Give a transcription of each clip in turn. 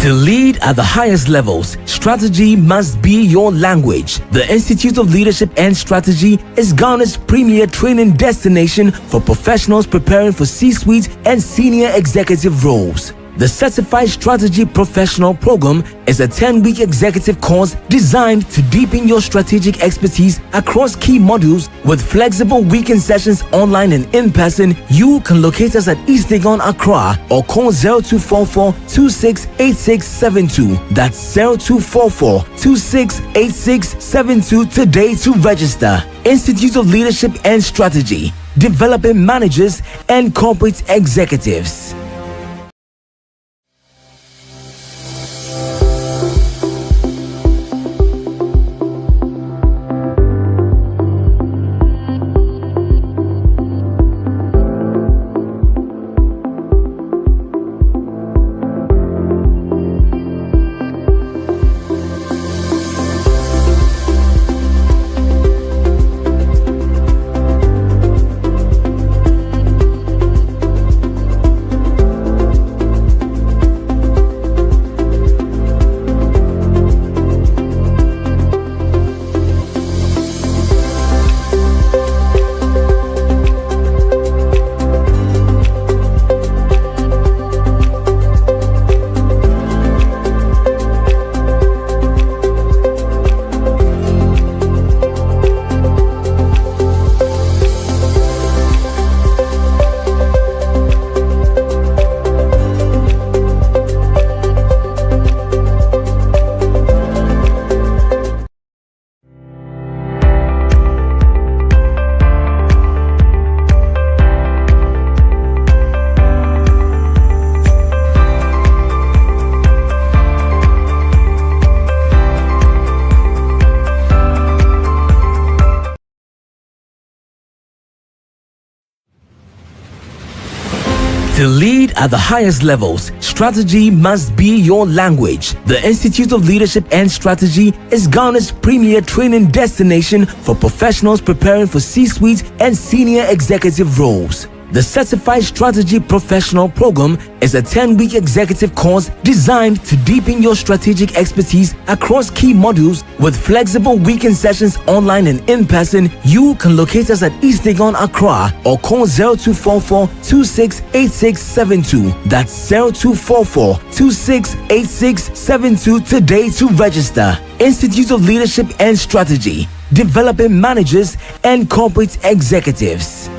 To lead at the highest levels, strategy must be your language. The Institute of Leadership and Strategy is Ghana's premier training destination for professionals preparing for C-suite and senior executive roles. The Certified Strategy Professional Program is a 10-week executive course designed to deepen your strategic expertise across key modules with flexible weekend sessions online and in person. You can locate us at East Legon, Accra, or call 0244-268672. That's 0244-268672 today to register. Institute of Leadership and Strategy, developing managers and corporate executives. To lead at the highest levels, strategy must be your language. The Institute of Leadership and Strategy is Ghana's premier training destination for professionals preparing for C-suite and senior executive roles. The Certified Strategy Professional Program is a 10-week executive course designed to deepen your strategic expertise across key modules with flexible weekend sessions online and in person. You can locate us at East Legon, Accra, or call 0244-268672. That's 0244-268672 today to register. Institute of Leadership and Strategy, developing managers and corporate executives.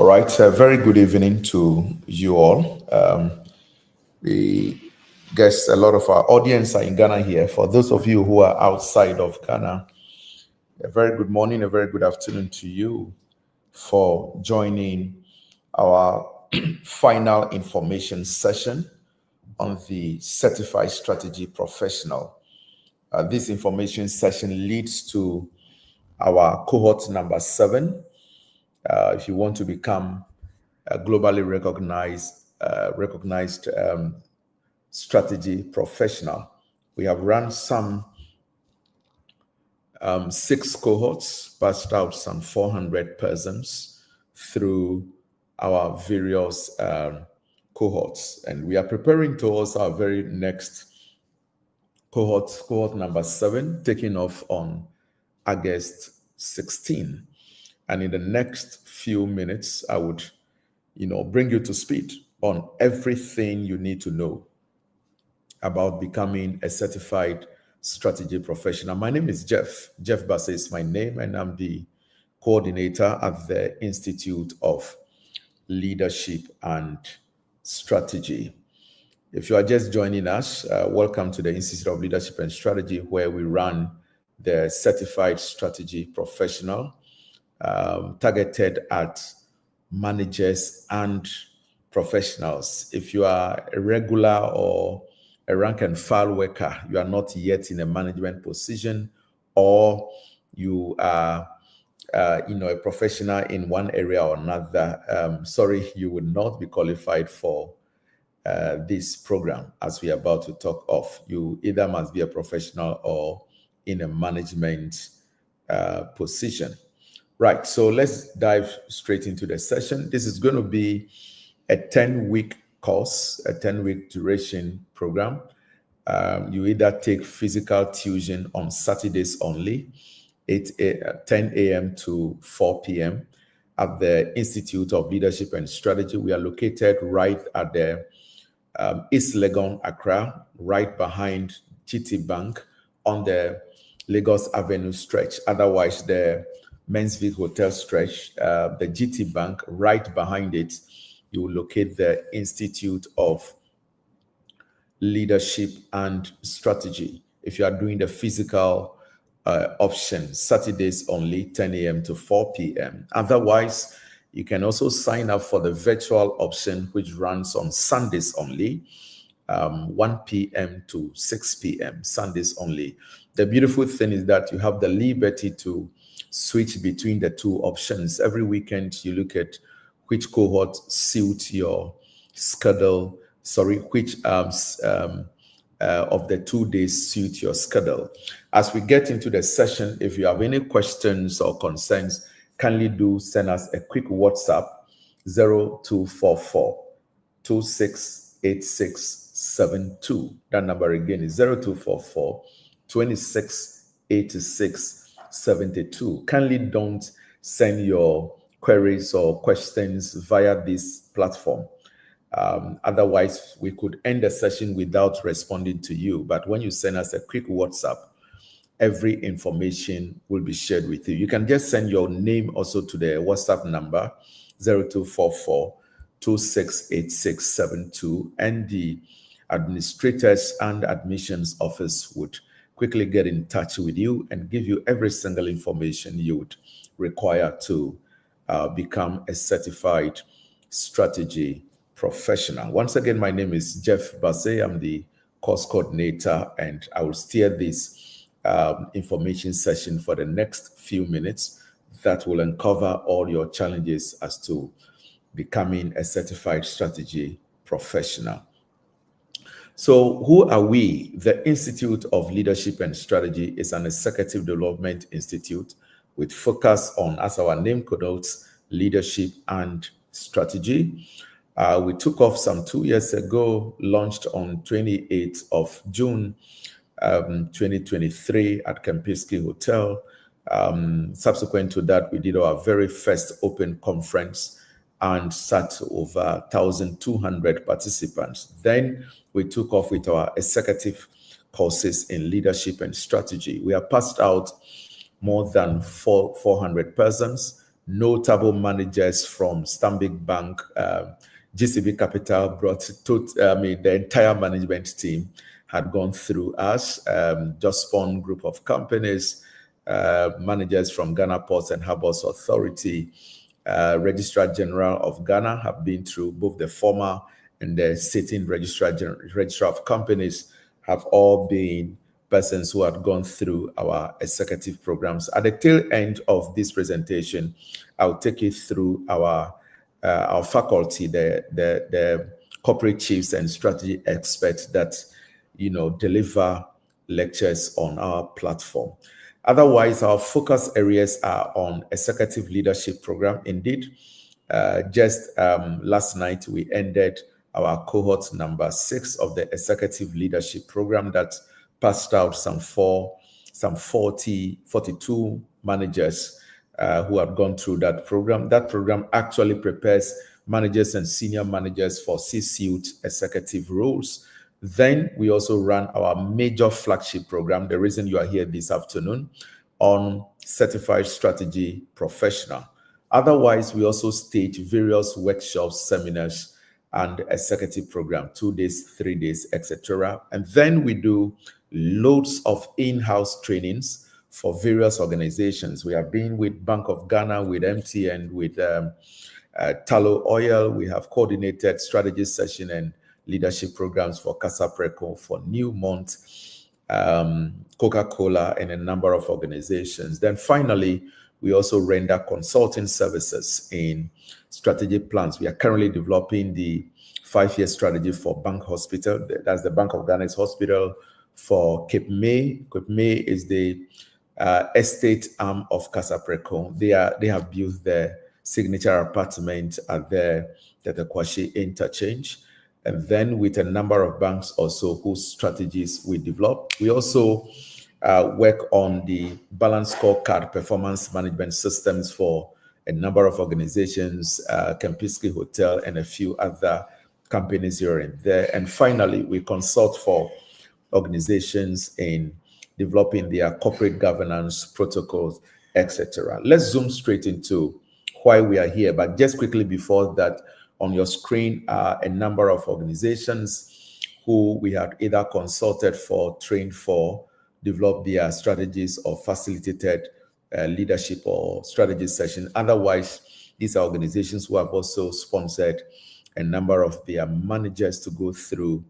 All right, very good evening to you all. We guess a lot of our audience are in Ghana here. For those of you who are outside of Ghana, a very good morning, a very good afternoon to you for joining our final information session on the Certified Strategy Professional. This information session leads to our cohort number 7. If you want to become a globally recognized strategy professional, we have run some 6 cohorts, passed out some 400 persons through our various cohorts, and we are preparing towards our very next cohort number 7, taking off on August 16. And in the next few minutes, I would, bring you to speed on everything you need to know about becoming a certified strategy professional. My name is Jeff. Jeff Bassey is my name, and I'm the coordinator at the Institute of Leadership and Strategy. If you are just joining us, welcome to the Institute of Leadership and Strategy, where we run the Certified Strategy Professional, targeted at managers and professionals. If you are a regular or a rank and file worker, you are not yet in a management position, or you are a professional in one area or another, sorry, you would not be qualified for this program as we are about to talk of. You either must be a professional or in a management position. Right, so let's dive straight into the session. This is going to be a 10-week course, a 10-week duration program. You either take physical tuition on Saturdays only, 10 a.m. to 4 p.m. at the Institute of Leadership and Strategy. We are located right at the East Legon, Accra, right behind GT Bank on the Lagos Avenue stretch. Otherwise, the Mansfield Hotel stretch, the GT Bank, right behind it, you will locate the Institute of Leadership and Strategy. If you are doing the physical option, Saturdays only, 10 a.m. to 4 p.m. Otherwise, you can also sign up for the virtual option, which runs on Sundays only, 1 p.m. to 6 p.m., Sundays only. The beautiful thing is that you have the liberty to switch between the two options. Every weekend, you look at which cohort suits your schedule, which of the 2 days suit your schedule. As we get into the session, if you have any questions or concerns, kindly do send us a quick WhatsApp, 0244 268672. That number again is 0244 268672. Kindly don't send your queries or questions via this platform. Otherwise, we could end the session without responding to you. But when you send us a quick WhatsApp, every information will be shared with you. You can just send your name also to the WhatsApp number, 0244 268672, and the administrators and admissions office would quickly get in touch with you and give you every single information you would require to become a certified strategy professional. Once again, my name is Jeff Bassey. I'm the course coordinator, and I will steer this information session for the next few minutes that will uncover all your challenges as to becoming a certified strategy professional. So who are we? The Institute of Leadership and Strategy is an executive development institute with focus on, as our name connotes, leadership and strategy. We took off some 2 years ago, launched on 28th of June 2023 at Kempinski Hotel. Subsequent to that, we did our very first open conference and sat over 1,200 participants. Then we took off with our executive courses in leadership and strategy. We have passed out more than 400 persons. notable managers from Stanbic Bank, GCB Capital brought the entire management team had gone through us. Jospon Group of Companies, managers from Ghana Ports and Harbours Authority, Registrar General of Ghana have been through. Both the former and the sitting Registrar of Companies have all been persons who had gone through our executive programs. At the tail end of this presentation, I'll take you through our faculty, the corporate chiefs and strategy experts that deliver lectures on our platform. Otherwise, our focus areas are on executive leadership program. Indeed, just last night we ended our cohort number 6 of the executive leadership program that passed out some 42 managers who have gone through that program. That program actually prepares managers and senior managers for C-suite executive roles. Then we also run our major flagship program, the reason you are here this afternoon, on Certified Strategy Professional. Otherwise, we also stage various workshops, seminars, and executive program, 2 days, 3 days, etc. And then we do loads of in-house trainings for various organizations. We have been with Bank of Ghana, with MTN, with Tallow Oil. We have coordinated strategy session and leadership programs for Casapreco, for Newmont, Coca-Cola, and a number of organizations. Then finally, we also render consulting services in strategic plans. We are currently developing the 5-year strategy for Bank Hospital. That's the Bank of Ghana's hospital. For Cape May. Cape May is the estate arm of Casapreco. They have built their signature apartment at the Kwashi interchange. And then with a number of banks also whose strategies we develop. We also work on the balance scorecard performance management systems for a number of organizations, Kempinski Hotel and a few other companies here and there. And finally, we consult for organizations in developing their corporate governance protocols, etc. Let's zoom straight into why we are here. But just quickly before that, on your screen are a number of organizations who we have either consulted for, trained for, developed their strategies, or facilitated leadership or strategy session. Otherwise, these are organizations who have also sponsored a number of their managers to go through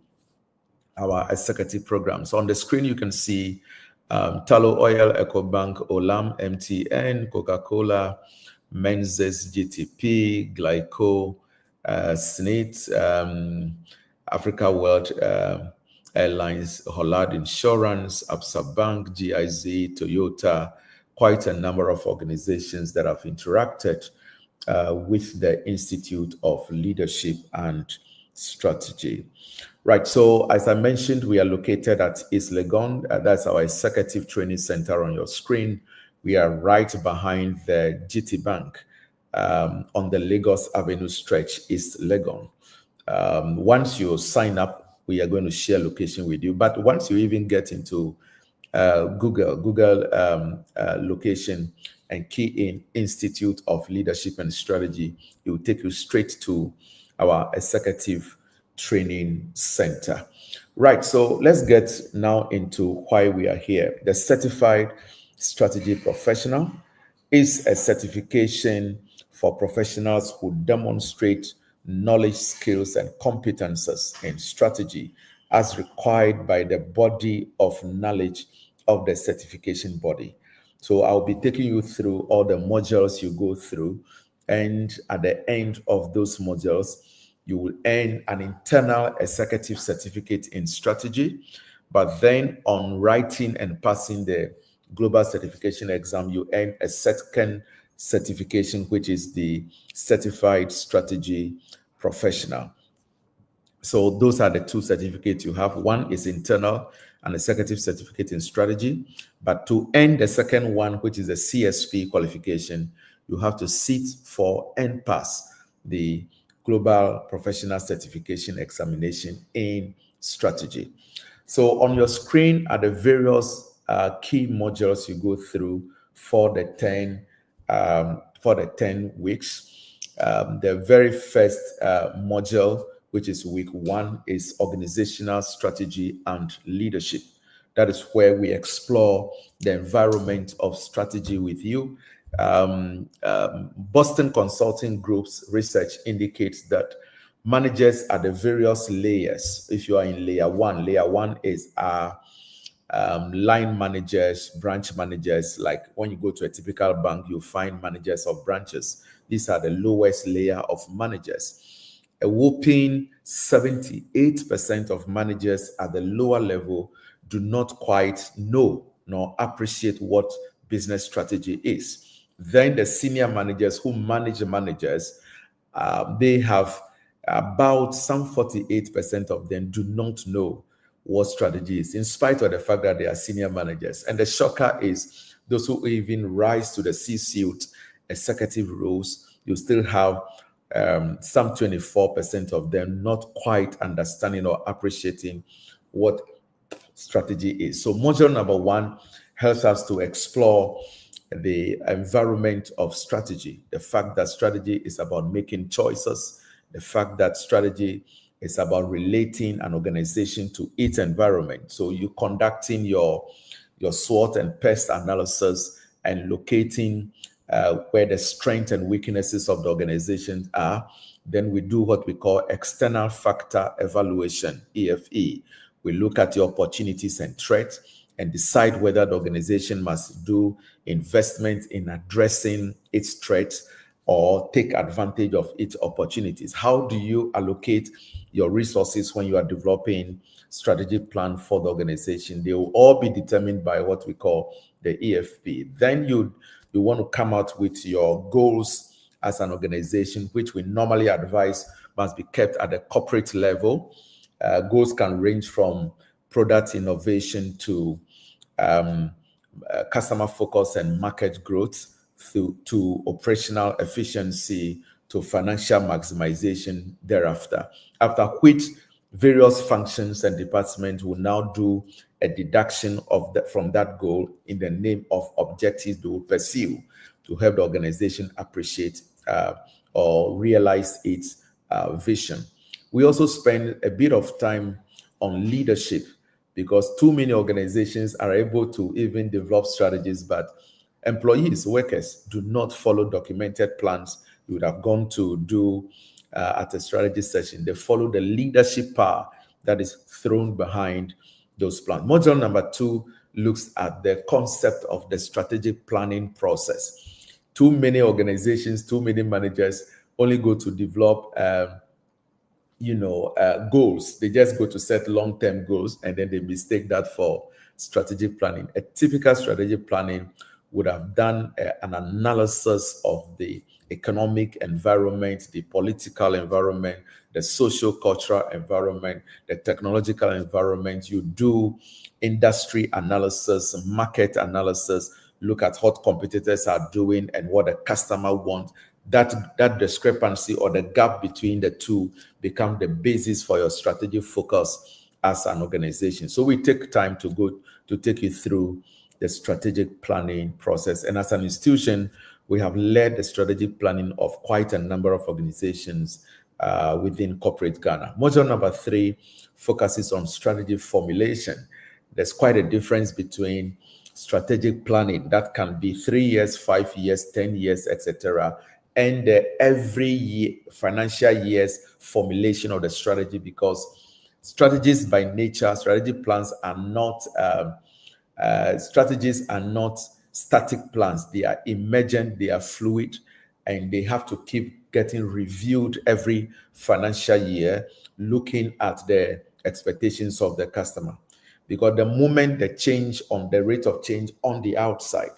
our executive programs. On the screen, you can see Tallow Oil, EcoBank, Olam, MTN, Coca-Cola, Menzies, GTP, Glyco, SNIT, Africa World Airlines, Hollard Insurance, Absa Bank, GIZ, Toyota, quite a number of organizations that have interacted with the Institute of Leadership and Strategy. Right, so as I mentioned, we are located at East Legon. That's our executive training center on your screen. We are right behind the GT Bank on the Lagos Avenue stretch, East Legon. Once you sign up, we are going to share location with you. But once you even get into Google location and key in Institute of Leadership and Strategy, it will take you straight to our executive training center. Right, so let's get now into why we are here. The Certified Strategy Professional is a certification for professionals who demonstrate knowledge, skills, and competences in strategy as required by the body of knowledge of the certification body. So I'll be taking you through all the modules you go through, and at the end of those modules, you will earn an internal executive certificate in strategy. But then on writing and passing the global certification exam, you earn a second certification, which is the Certified Strategy Professional. So those are the two certificates you have. One is internal, an executive certificate in strategy. But to earn the second one, which is a CSP qualification, you have to sit for and pass the Global Professional Certification Examination in Strategy. So on your screen are the various key modules you go through for the for the 10 weeks. The very first module, which is week 1, is organizational strategy and leadership. That is where we explore the environment of strategy with you. Boston Consulting Group's research indicates that managers at the various layers, if you are in layer 1 is our line managers, branch managers. Like when you go to a typical bank, you find managers of branches. These are the lowest layer of managers. A whopping 78% of managers at the lower level do not quite know nor appreciate what business strategy is. Then the senior managers who manage the managers, they have about some 48% of them do not know what strategy is, in spite of the fact that they are senior managers. And the shocker is those who even rise to the C-suite executive roles, you still have some 24% of them not quite understanding or appreciating what strategy is. So module number 1 helps us to explore the environment of strategy, the fact that strategy is about making choices, the fact that strategy is about relating an organization to its environment. So you conducting your SWOT and PEST analysis and locating where the strengths and weaknesses of the organization are. Then we do what we call external factor evaluation, EFE. We look at the opportunities and threats and decide whether the organization must do investment in addressing its threats or take advantage of its opportunities. How do you allocate your resources when you are developing strategic plan for the organization? They will all be determined by what we call the EFP. Then you want to come out with your goals as an organization, which we normally advise must be kept at the corporate level. Goals can range from product innovation to customer focus and market growth, to operational efficiency, to financial maximization thereafter. After which, various functions and departments will now do a deduction of from that goal in the name of objectives they will pursue to help the organization appreciate or realize its vision. We also spend a bit of time on leadership, because too many organizations are able to even develop strategies, but employees, workers, do not follow documented plans you would have gone to do at a strategy session. They follow the leadership power that is thrown behind those plans. Module number 2 looks at the concept of the strategic planning process. Too many organizations, too many managers only go to develop goals. They just go to set long-term goals and then they mistake that for strategic planning. A typical strategic planning would have done an analysis of the economic environment, the political environment, the social-cultural environment, the technological environment. You do industry analysis, market analysis, look at what competitors are doing and what the customer wants. That discrepancy or the gap between the two become the basis for your strategic focus as an organization. So we take time to take you through the strategic planning process. And as an institution, we have led the strategic planning of quite a number of organizations within corporate Ghana. Module number 3 focuses on strategy formulation. There's quite a difference between strategic planning that can be 3 years, 5 years, 10 years, etc., and every year, financial year's formulation of the strategy, because strategies by nature, strategy plans are not strategies are not static plans. They are emergent, they are fluid, and they have to keep getting reviewed every financial year, looking at the expectations of the customer. Because the moment the rate of change on the outside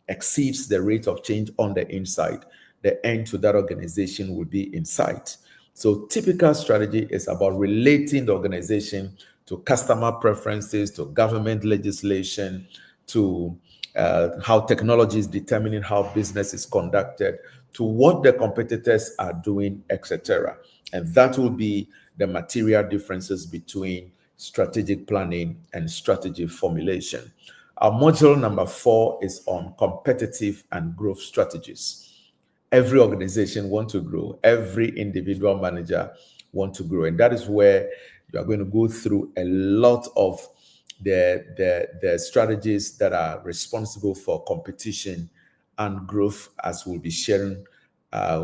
exceeds the rate of change on the inside, the end to that organization will be in sight. So typical strategy is about relating the organization to customer preferences, to government legislation, to how technology is determining how business is conducted, to what the competitors are doing, etc. And that will be the material differences between strategic planning and strategy formulation. Our module number 4 is on competitive and growth strategies. every organization want to grow. Every individual manager want to grow. And that is where you are going to go through a lot of the strategies that are responsible for competition and growth, as we'll be sharing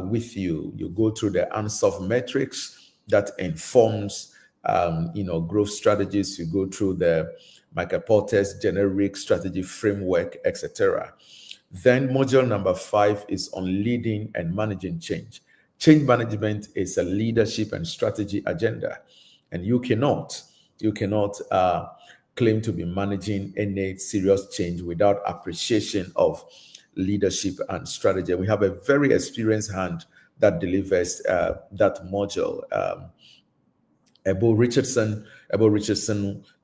with you. You go through the unsolved metrics that informs growth strategies. You go through the Michael Porter's generic strategy framework, etc. Then module number 5 is on leading and managing change. Change management is a leadership and strategy agenda, and you cannot claim to be managing any serious change without appreciation of leadership and strategy. We have a very experienced hand that delivers that module. Ebo Richardson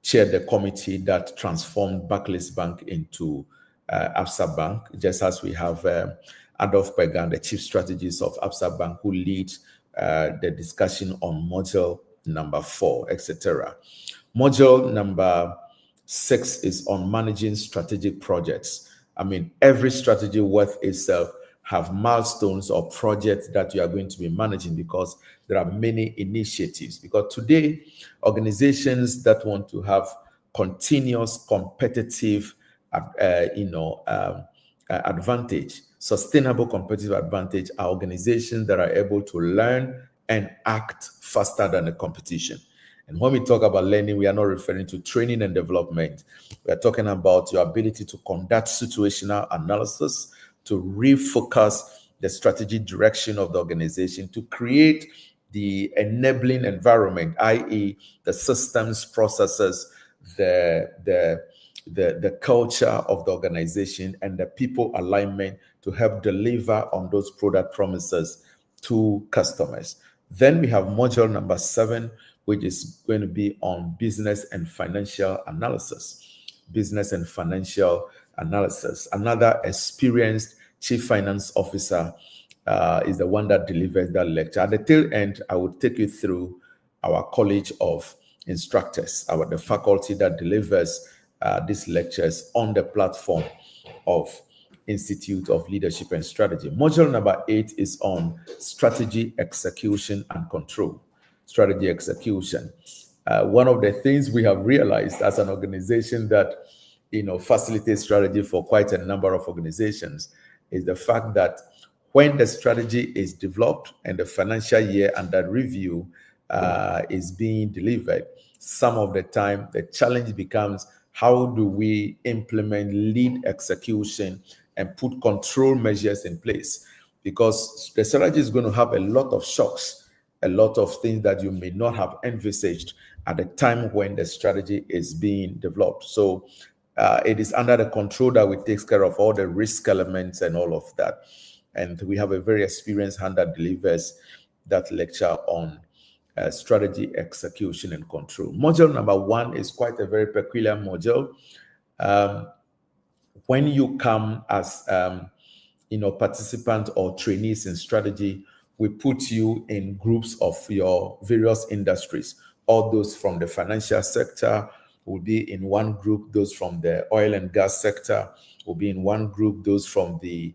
chaired the committee that transformed Barclays Bank into Absa Bank, just as we have Adolf Pegan, the chief strategist of Absa Bank, who leads the discussion on module number 4, etc. Module number 6 is on managing strategic projects. I mean, every strategy worth itself have milestones or projects that you are going to be managing, because there are many initiatives. Because today, organizations that want to have continuous competitive advantage, sustainable competitive advantage, are organizations that are able to learn and act faster than the competition. And when we talk about learning, we are not referring to training and development. We are talking about your ability to conduct situational analysis, to refocus the strategic direction of the organization, to create the enabling environment, i.e., the systems, processes, the culture of the organization, and the people alignment to help deliver on those product promises to customers. Then we have module number 7, which is going to be on business and financial analysis. Business and financial analysis. Another experienced chief finance officer is the one that delivers that lecture. At the tail end, I will take you through our College of Instructors, the faculty that delivers these lectures on the platform of Institute of Leadership and Strategy. Module number 8 is on strategy, execution, and control. Strategy execution. One of the things we have realized as an organization that facilitates strategy for quite a number of organizations is the fact that when the strategy is developed and the financial year under review is being delivered, some of the time the challenge becomes, how do we implement lead execution and put control measures in place? Because the strategy is going to have a lot of shocks, a lot of things that you may not have envisaged at the time when the strategy is being developed. So it is under the control that we take care of all the risk elements and all of that. And we have a very experienced hand that delivers that lecture on strategy, execution, and control. Module number 1 is quite a very peculiar module. When you come as participant or trainees in strategy, we put you in groups of your various industries. All those from the financial sector will be in one group. Those from the oil and gas sector will be in one group. Those from the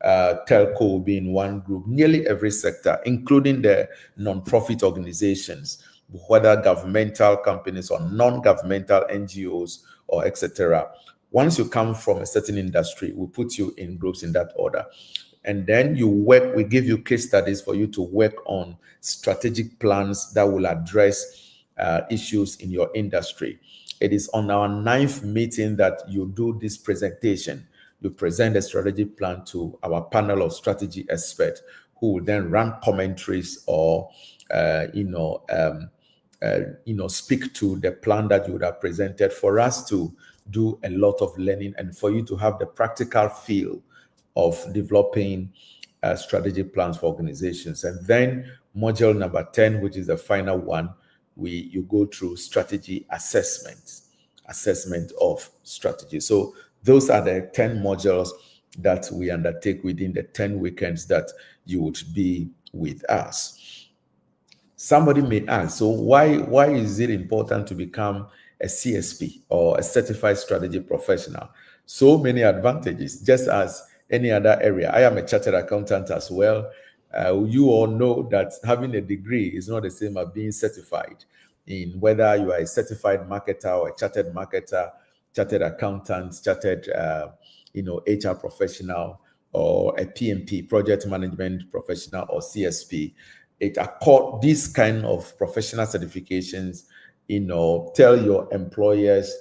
telco will be in one group. Nearly every sector, including the non-profit organizations, whether governmental companies or non-governmental NGOs or etc. Once you come from a certain industry, we put you in groups in that order. And then we give you case studies for you to work on strategic plans that will address issues in your industry. It is on our 9th meeting that you do this presentation. You present a strategy plan to our panel of strategy experts, who will then run commentaries or, speak to the plan that you would have presented, for us to do a lot of learning and for you to have the practical feel of developing strategy plans for organizations. And then module number 10, which is the final one, you go through strategy assessment of strategy. So those are the 10 modules that we undertake within the 10 weekends that you would be with us. Somebody may ask, so why is it important to become a CSP or a certified strategy professional? So many advantages. Just as any other area. I am a chartered accountant as well. You all know that having a degree is not the same as being certified, in whether you are a certified marketer or a chartered marketer, chartered accountant, chartered HR professional, or a PMP, project management professional, or CSP. These kind of professional certifications, tell your employers,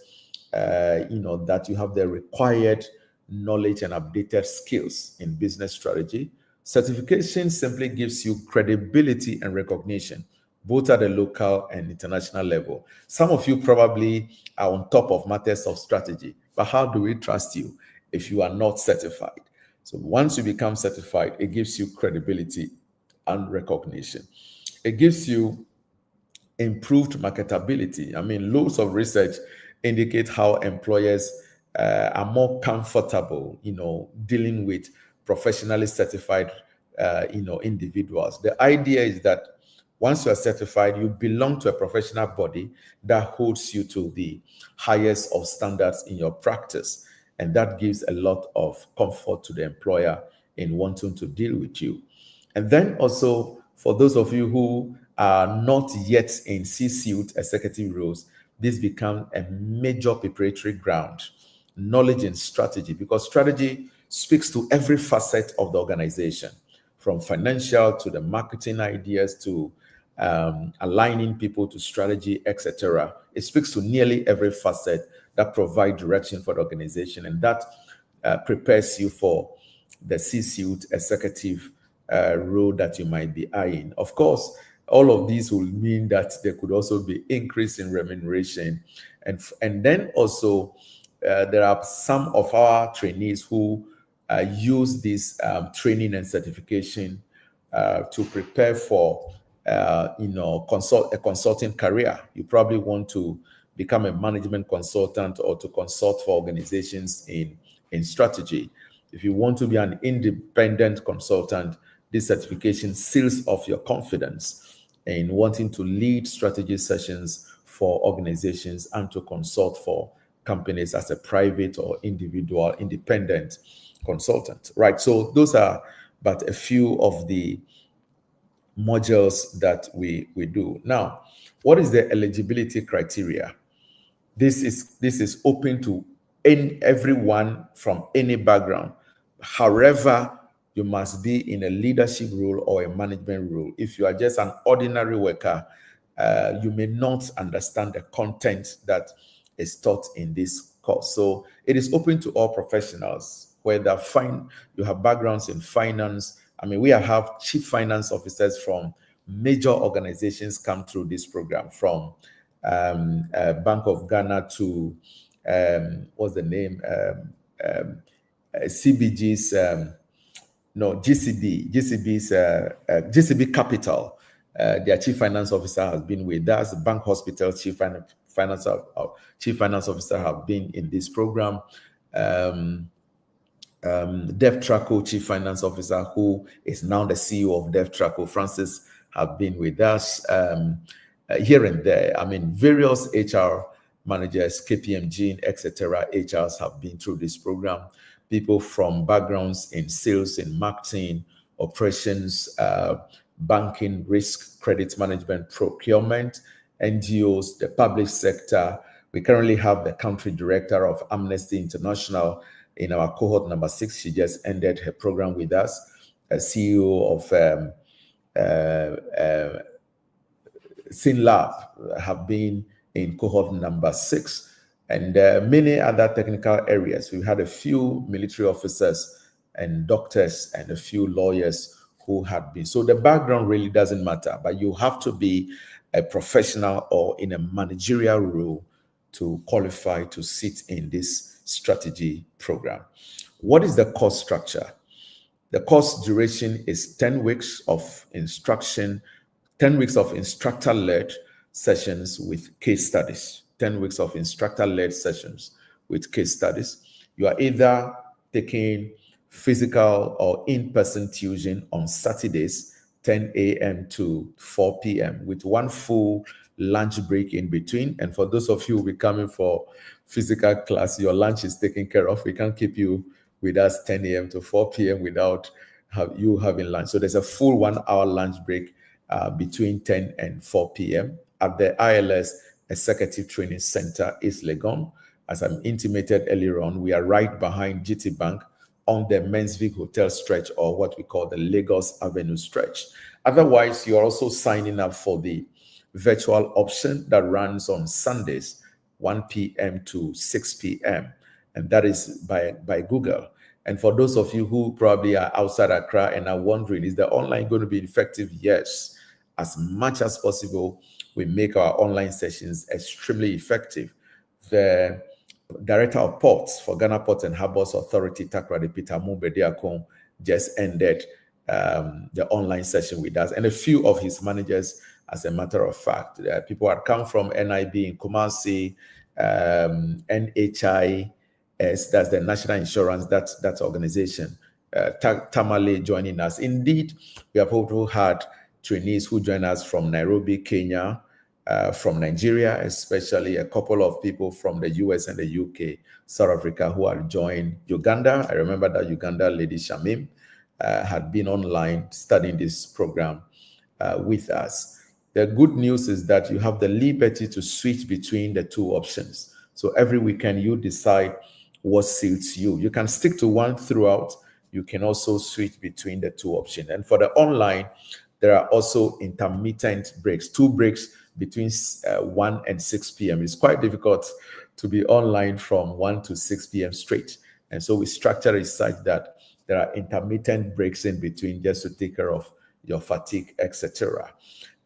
that you have the required knowledge and updated skills in business strategy. Certification simply gives you credibility and recognition, both at the local and international level. Some of you probably are on top of matters of strategy, but how do we trust you if you are not certified? So once you become certified, it gives you credibility and recognition. It gives you improved marketability. I mean, loads of research indicate how employers are more comfortable, dealing with professionally certified, individuals. The idea is that once you are certified, you belong to a professional body that holds you to the highest of standards in your practice. And that gives a lot of comfort to the employer in wanting to deal with you. And then also, for those of you who are not yet in C-suite executive roles, this becomes a major preparatory ground, knowledge and strategy, because strategy speaks to every facet of the organization, from financial to the marketing ideas to aligning people to strategy, etc. It speaks to nearly every facet that provide direction for the organization, and that prepares you for the C-suite executive role that you might be eyeing. Of course, all of these will mean that there could also be increase in remuneration, and then also there are some of our trainees who use this training and certification to prepare for a consulting career. You probably want to become a management consultant or to consult for organizations in strategy. If you want to be an independent consultant, this certification seals off your confidence in wanting to lead strategy sessions for organizations and to consult for companies as a private or individual independent consultant, right? So those are but a few of the modules that we do. Now, what is the eligibility criteria? This is open to everyone from any background. However, you must be in a leadership role or a management role. If you are just an ordinary worker, you may not understand the content that is taught in this course. So it is open to all professionals, whether you have backgrounds in finance. I mean, we have chief finance officers from major organizations come through this program, from Bank of Ghana to what's the name? CBG's GCB Capital. Their chief finance officer has been with us. Bank Hospital chief finance officer have been in this program. DevTraco chief finance officer, who is now the CEO of DevTraco, Francis, have been with us here and there. I mean, various HR managers, KPMG, etc. HRs have been through this program. People from backgrounds in sales, in marketing, operations, banking, risk, credit management, procurement, NGOs, the public sector. We currently have the country director of Amnesty International in our cohort number 6. She just ended her program with us. A CEO of SynLab have been in cohort number 6. And many other technical areas. We had a few military officers and doctors and a few lawyers who had been. So the background really doesn't matter, but you have to be a professional or in a managerial role to qualify to sit in this strategy program. What is the course structure? The course duration is 10 weeks of instruction, 10 weeks of instructor-led sessions with case studies. 10 weeks of instructor-led sessions with case studies. You are either taking physical or in-person tuition on Saturdays, 10 a.m. to 4 p.m. with one full lunch break in between. And for those of you who will be coming for physical class, your lunch is taken care of. We can't keep you with us 10 a.m. to 4 p.m. without you having lunch. So there's a full 1 hour lunch break between 10 and 4 p.m. at the ILS Executive Training Center, East Legon. As I intimated earlier on, we are right behind GT Bank on the Mensvik Hotel stretch, or what we call the Lagos Avenue stretch. Otherwise, you're also signing up for the virtual option that runs on Sundays, 1 p.m. to 6 p.m. And that is by Google. And for those of you who probably are outside Accra and are wondering, is the online going to be effective? Yes. As much as possible, we make our online sessions extremely effective. The Director of Ports for Ghana Ports and Harbours Authority, Takoradi Peter Mubediakon, just ended the online session with us, and a few of his managers, as a matter of fact. People had come from NIB in Kumasi, NHIS, that's the National Insurance, that organization, Tamale joining us. Indeed, we have also had trainees who join us from Nairobi, Kenya, from Nigeria, especially a couple of people from the US and the UK, South Africa, who have joined Uganda. I remember that Uganda lady Shamim had been online studying this program with us. The good news is that you have the liberty to switch between the two options. So every weekend you decide what suits you. You can stick to one throughout. You can also switch between the two options. And for the online, there are also intermittent breaks, 2 breaks between 1 and 6 p.m. It's quite difficult to be online from 1 to 6 p.m. straight. And so we structure it such that there are intermittent breaks in between, just to take care of your fatigue, etc.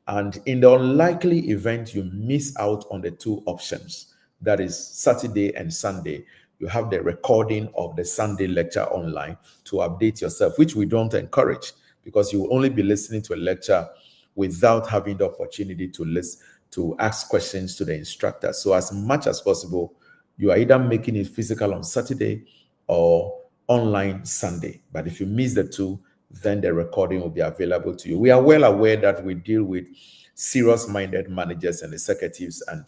And in the unlikely event you miss out on the 2 options, that is Saturday and Sunday, you have the recording of the Sunday lecture online to update yourself, which we don't encourage, because you will only be listening to a lecture without having the opportunity to ask questions to the instructor. So as much as possible, you are either making it physical on Saturday or online Sunday. But if you miss the 2, then the recording will be available to you. We are well aware that we deal with serious-minded managers and executives, and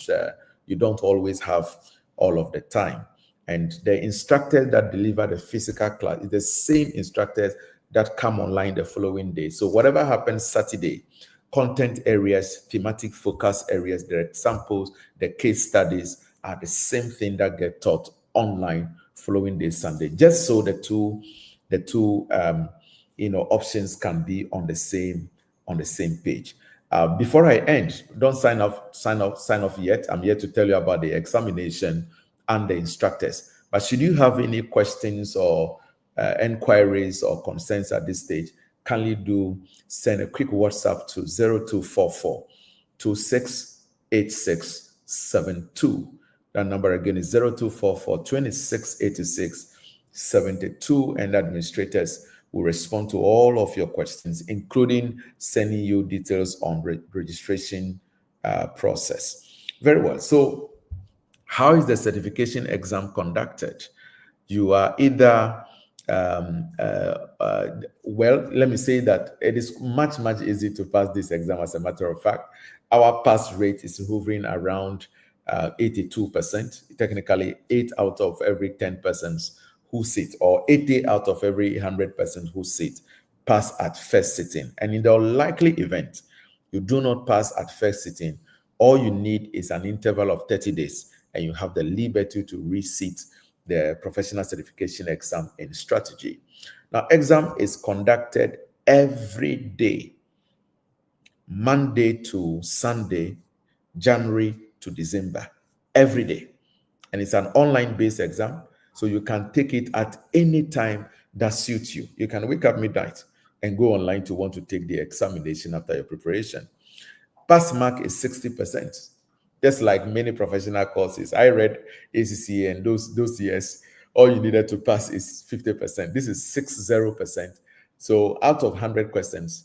you don't always have all of the time. And the instructors that deliver the physical class is the same instructors that come online the following day. So whatever happens Saturday, content areas, thematic focus areas, the examples, the case studies are the same thing that get taught online following day Sunday, just so the two options can be on the same page. Before I end, don't sign off yet. I'm here to tell you about the examination and the instructors. But should you have any questions or enquiries or concerns at this stage, kindly do send a quick WhatsApp to 0244 268672. That number again is 0244 2686 72, and administrators will respond to all of your questions, including sending you details on registration process. Very well. So how is the certification exam conducted? You are either, well, let me say that it is much, much easier to pass this exam. As a matter of fact, our pass rate is hovering around 82%. Technically, 8 out of every 10 persons who sit, or 80 out of every 100 persons who sit, pass at first sitting. And in the unlikely event you do not pass at first sitting, all you need is an interval of 30 days, and you have the liberty to resit the professional certification exam in strategy. Now, exam is conducted every day, Monday to Sunday, January to December, every day. And it's an online-based exam, so you can take it at any time that suits you. You can wake up midnight and go online to want to take the examination after your preparation. Pass mark is 60%. Just like many professional courses, I read ACCA, and those years, all you needed to pass is 50%. This is 60%. So out of 100 questions,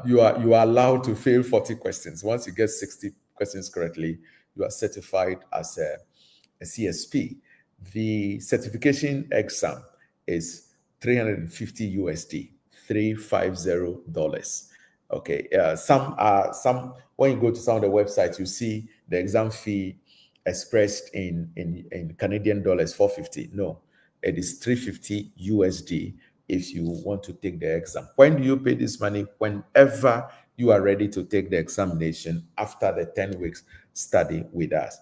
you are allowed to fail 40 questions. Once you get 60 questions correctly, you are certified as a CSP. The certification exam is $350 USD, $350. Okay. Some when you go to some of the websites, you see the exam fee expressed in Canadian dollars, $450. No, it is $350 USD if you want to take the exam. When do you pay this money? Whenever you are ready to take the examination after the 10 weeks study with us.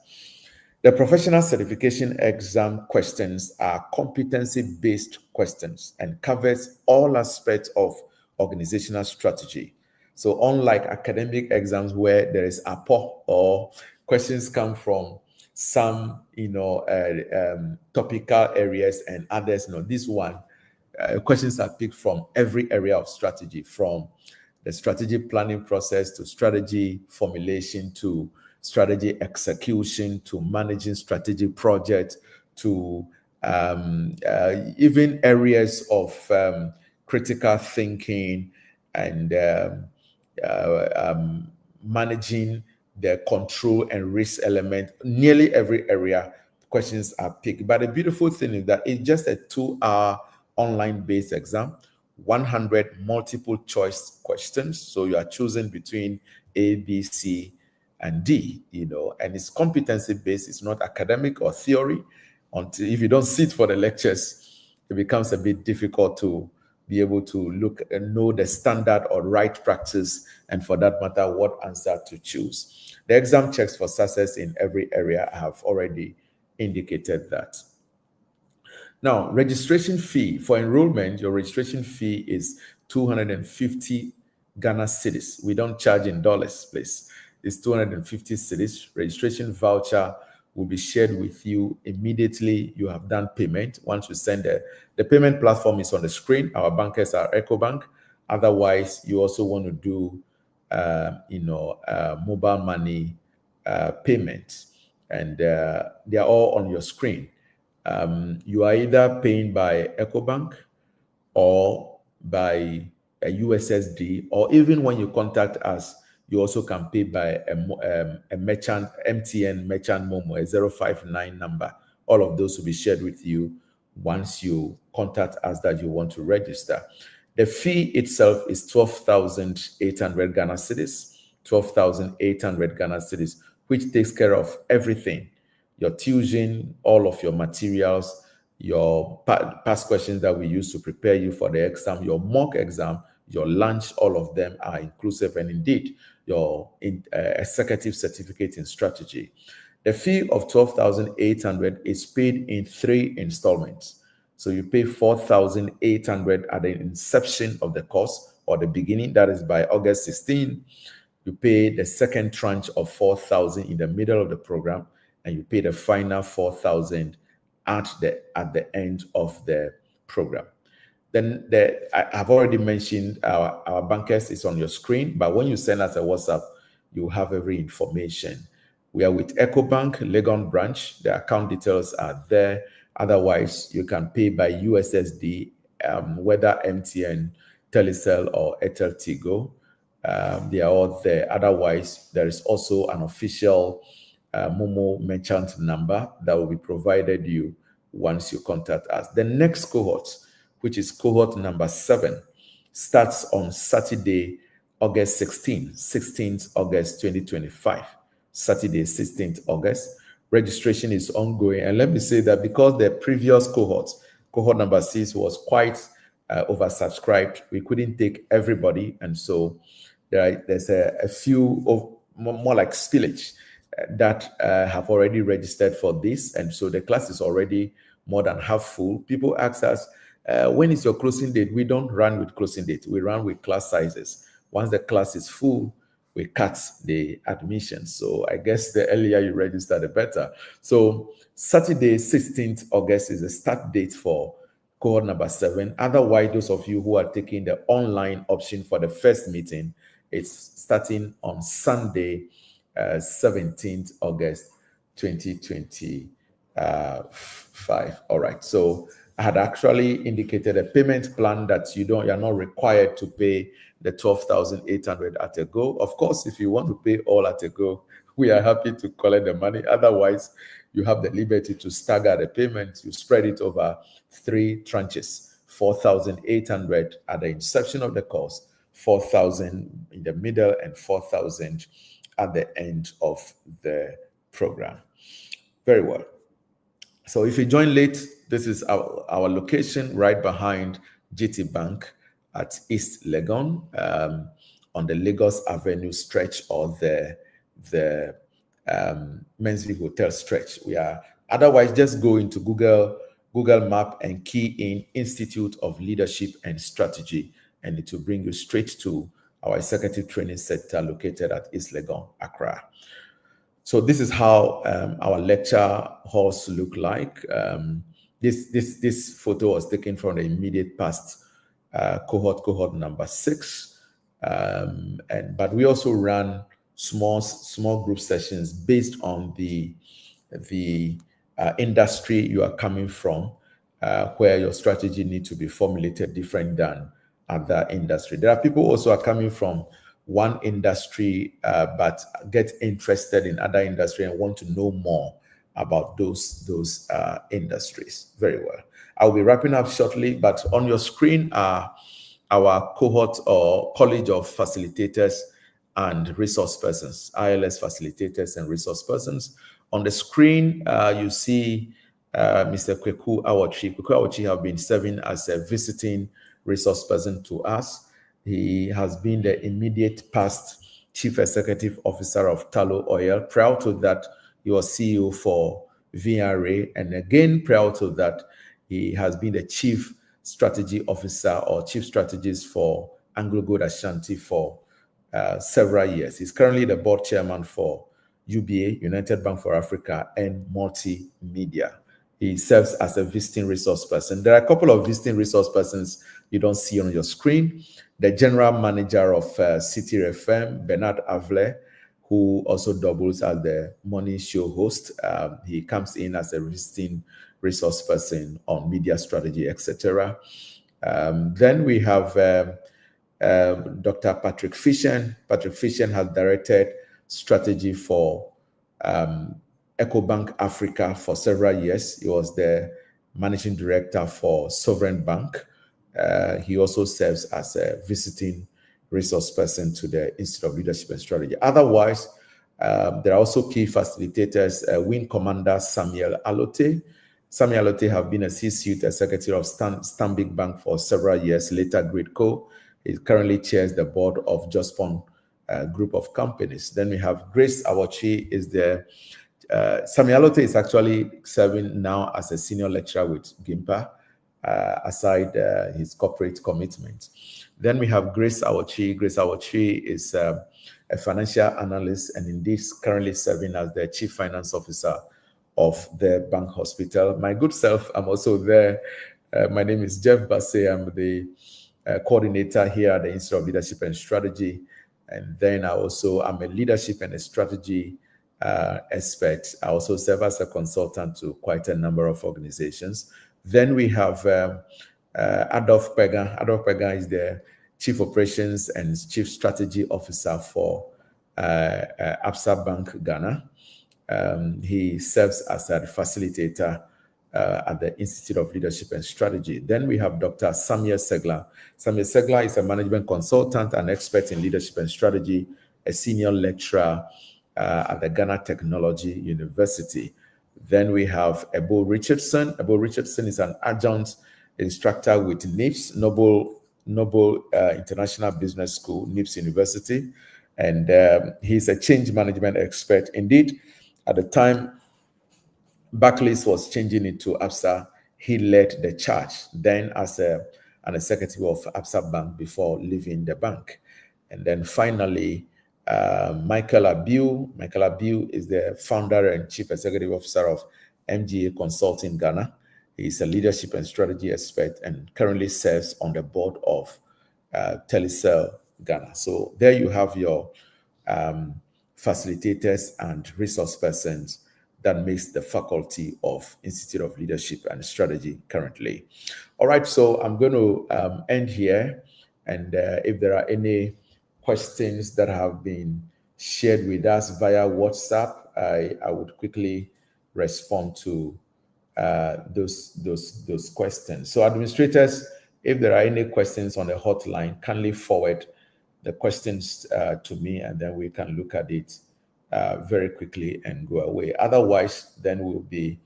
The professional certification exam questions are competency-based questions and covers all aspects of organizational strategy. So unlike academic exams where there is APO or questions come from some, topical areas and others, this one, questions are picked from every area of strategy, from the strategy planning process to strategy formulation to strategy execution to managing strategic projects to even areas of critical thinking and managing the control and risk element. Nearly every area questions are picked. But the beautiful thing is that it's just a 2-hour online-based exam, 100 multiple choice questions. So you are choosing between A, B, C, and D, and it's competency-based. It's not academic or theory. Until if you don't sit for the lectures, it becomes a bit difficult to be able to look and know the standard or right practice, and for that matter, what answer to choose. The exam checks for success in every area. I have already indicated that. Now, registration fee for enrollment, your registration fee is 250 Ghana cedis. We don't charge in dollars, please. It's 250 cedis. Registration voucher will be shared with you immediately you have done payment. Once you send the payment platform is on the screen. Our bankers are EcoBank. Otherwise, you also want to do, mobile money payments, and they are all on your screen. You are either paying by EcoBank or by a USSD, or even when you contact us, you also can pay by a merchant, MTN merchant Momo, a 059 number. All of those will be shared with you once you contact us that you want to register. The fee itself is 12,800 Ghana cedis, 12,800 Ghana cedis, which takes care of everything. Your tuition, all of your materials, your past questions that we use to prepare you for the exam, your mock exam, your lunch, all of them are inclusive, and indeed your executive certificate in strategy. The fee of 12,800 is paid in 3 installments. So you pay 4,800 at the inception of the course or the beginning, that is by August 16. You pay the second tranche of 4,000 in the middle of the program, and you pay the final 4,000 at the end of the program. Then I've already mentioned our bankers is on your screen, but when you send us a WhatsApp, you have every information. We are with EcoBank, Legon branch. The account details are there. Otherwise, you can pay by USSD, whether MTN, Telecel, or Airtel Tigo. They are all there. Otherwise, there is also an official Momo merchant number that will be provided you once you contact us. The next cohort, which is cohort number 7, starts on Saturday, August 16th August 2025. Saturday, 16th August. Registration is ongoing. And let me say that because the previous cohort number 6, was quite oversubscribed, we couldn't take everybody. And so there's a few of more like spillage that have already registered for this. And so the class is already more than half full. People ask us, when is your closing date? We don't run with closing date. We run with class sizes. Once the class is full, we cut the admission. So I guess the earlier you register, the better. So Saturday, 16th August is the start date for cohort number 7. Otherwise, those of you who are taking the online option for the first meeting, it's starting on Sunday, 17th August 2025. All right. So I had actually indicated a payment plan that you're not required to pay the 12,800 at a go. Of course, if you want to pay all at a go, we are happy to collect the money. Otherwise, you have the liberty to stagger the payment. You spread it over 3 tranches, 4,800 at the inception of the course, 4,000 in the middle, and 4,000 at the end of the program. Very well. So if you join late, this is our location right behind GT Bank at East Legon, on the Lagos Avenue stretch, or the Menzies Hotel stretch. We are otherwise just go into Google Map and key in Institute of Leadership and Strategy, and it will bring you straight to our executive training center located at East Legon, Accra. So this is how our lecture halls look like. This photo was taken from the immediate past, cohort number 6, but we also run small group sessions based on the industry you are coming from, where your strategy needs to be formulated different than other industry. There are people also are coming from one industry, but get interested in other industry and want to know more about those industries. Very well. I'll be wrapping up shortly, but on your screen are our cohort or College of Facilitators and Resource Persons, ILS Facilitators and Resource Persons. On the screen, you see Mr. Kweku Awachi. Kweku Awachi have been serving as a visiting resource person to us. He has been the immediate past Chief Executive Officer of Tullow Oil. Prior to that, he was CEO for VRA. And again, prior to that, he has been the Chief Strategy Officer or Chief Strategist for Anglo Gold Ashanti for several years. He's currently the board chairman for UBA, United Bank for Africa, and Multimedia. He serves as a visiting resource person. There are a couple of visiting resource persons you don't see on your screen. The general manager of City FM, Bernard Avle, who also doubles as the morning show host. He comes in as a visiting resource person on media strategy, etc. Then we have Dr. Patrick Fishen. Patrick Fishen has directed strategy for EcoBank Africa for several years. He was the managing director for Sovereign Bank. He also serves as a visiting resource person to the Institute of Leadership and Strategy. Otherwise, there are also key facilitators, Wing Commander Samuel Alote. Samuel Alote have been a C-suite executive of Stanbic Bank for several years, later Gridco. He currently chairs the board of Jospon group of companies. Then we have Grace Awachi is the Samuel Alote is actually serving now as a senior lecturer with GIMPA, aside his corporate commitment. Then we have Grace Awachi. Grace Awachi is a financial analyst and indeed currently serving as the chief finance officer of the bank hospital. My good self, I'm also there. My name is Jeff Bassey. I'm the coordinator here at the Institute of Leadership and Strategy. And then I'm a leadership and a strategy expert. I also serve as a consultant to quite a number of organizations. Then we have Adolf Pega. Adolf Pega is the Chief Operations and Chief Strategy Officer for Absa Bank Ghana. He serves as a facilitator at the Institute of Leadership and Strategy. Then we have Dr. Samuel Segla. Samuel Segla is a management consultant and expert in leadership and strategy, a senior lecturer at the Ghana Technology University. Then we have Ebo Richardson. Ebo Richardson is an adjunct instructor with NIPS, Noble International Business School, NIPS University. And he's a change management expert. Indeed, at the time Barclays was changing into Absa, he led the charge, then as an executive of Absa Bank before leaving the bank. And then finally, Michael Abiu. Michael Abiu is the founder and chief executive officer of MGA Consulting Ghana. He's a leadership and strategy expert and currently serves on the board of Telecel Ghana. So there you have your facilitators and resource persons that makes the faculty of Institute of Leadership and Strategy currently. All right, so I'm going to end here. And if there are any questions that have been shared with us via WhatsApp, I would quickly respond to those questions. So administrators, if there are any questions on the hotline, kindly forward the questions to me, and then we can look at it very quickly and go away. Otherwise, then we'll be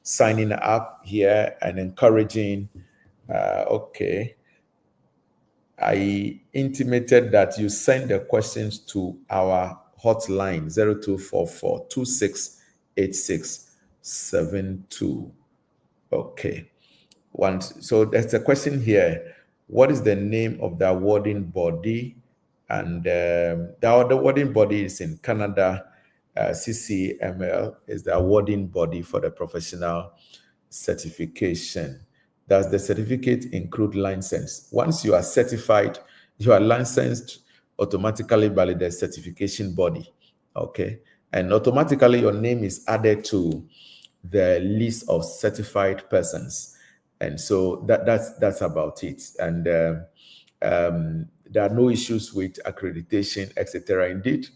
signing up here and encouraging. Okay. I intimated that you send the questions to our hotline 0244 268672. Okay. So there's a question here. What is the name of the awarding body? And the awarding body is in Canada. CCML is the awarding body for the professional certification. Does the certificate include license? Once you are certified, you are licensed automatically by the certification body. Okay. And automatically your name is added to the list of certified persons. And so that's about it. And there are no issues with accreditation, etc. Indeed,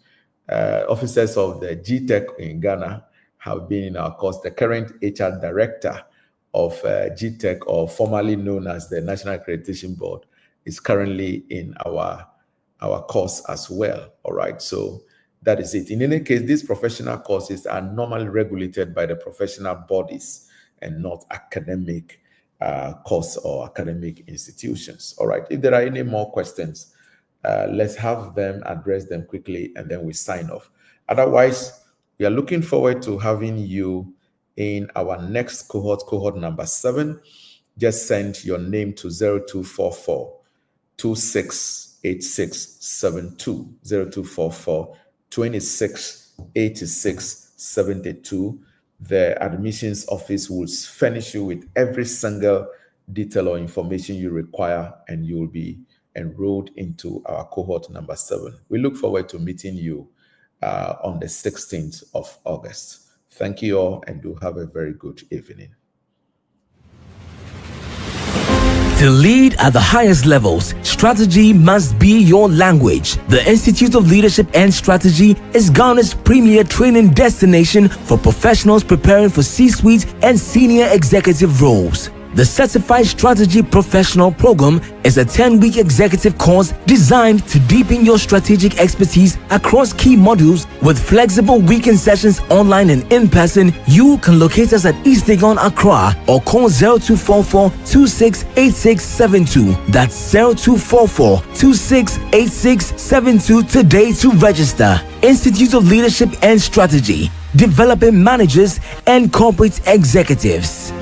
officers of the GTEC in Ghana have been in our course. The current HR director of GTEC, or formerly known as the National Accreditation Board, is currently in our course as well. All right, so that is it. In any case, these professional courses are normally regulated by the professional bodies and not academic course or academic institutions. All right, if there are any more questions, let's have them, address them quickly, and then we sign off. Otherwise, we are looking forward to having you in our next cohort number 7. Just send your name to 0244 268672, 0244 268672. The admissions office will furnish you with every single detail or information you require, and you will be enrolled into our cohort number 7. We look forward to meeting you on the 16th of August. Thank you all, and do have a very good evening. To lead at the highest levels, strategy must be your language. The Institute of Leadership and Strategy is Ghana's premier training destination for professionals preparing for C-suite and senior executive roles. The Certified Strategy Professional Program is a 10-week executive course designed to deepen your strategic expertise across key modules. With flexible weekend sessions online and in person, you can locate us at East Legon, Accra, or call 0244 268672. That's 0244 268672 today to register. Institute of Leadership and Strategy, developing managers and corporate executives.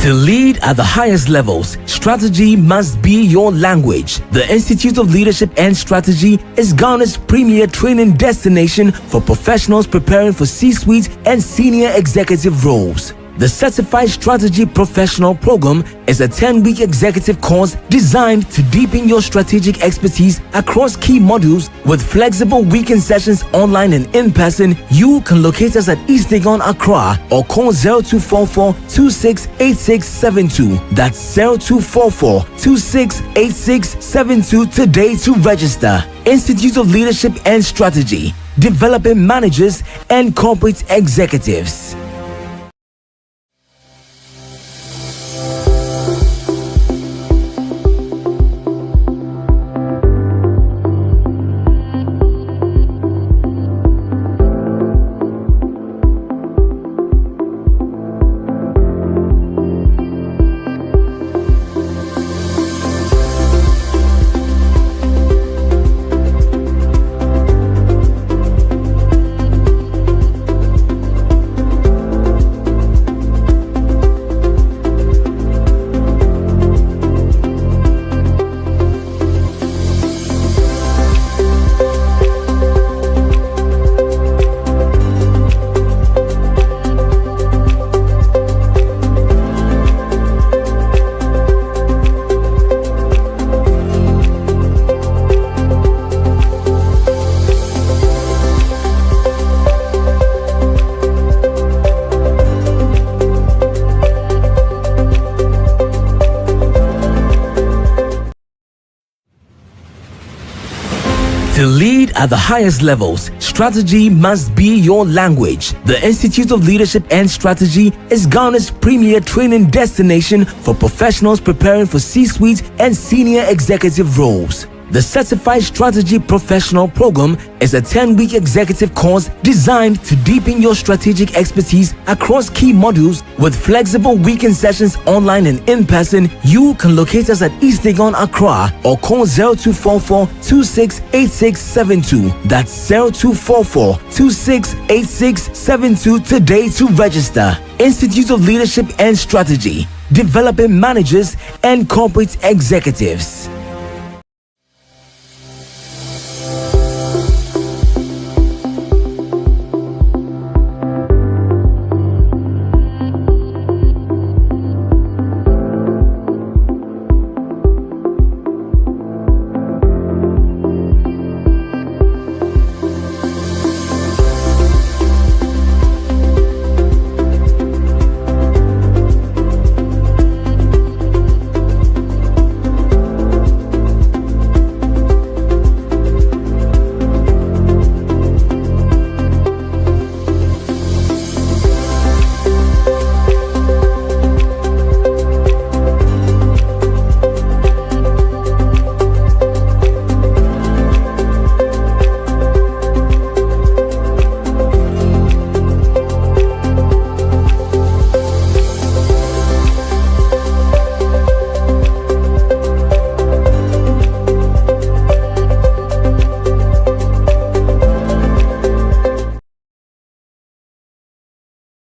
To lead at the highest levels, strategy must be your language. The Institute of Leadership and Strategy is Ghana's premier training destination for professionals preparing for C-suite and senior executive roles. The Certified Strategy Professional Program is a 10-week executive course designed to deepen your strategic expertise across key modules with flexible weekend sessions online and in person. You can locate us at East Legon, Accra, or call 0244 268672. That's 0244 268672 today to register. Institute of Leadership and Strategy, developing managers and corporate executives. To lead at the highest levels, strategy must be your language. The Institute of Leadership and Strategy is Ghana's premier training destination for professionals preparing for C-suite and senior executive roles. The Certified Strategy Professional Program is a 10-week executive course designed to deepen your strategic expertise across key modules with flexible weekend sessions online and in person. You can locate us at East Legon, Accra, or call 0244 268672. That's 0244 268672 today to register. Institute of Leadership and Strategy, developing managers and corporate executives.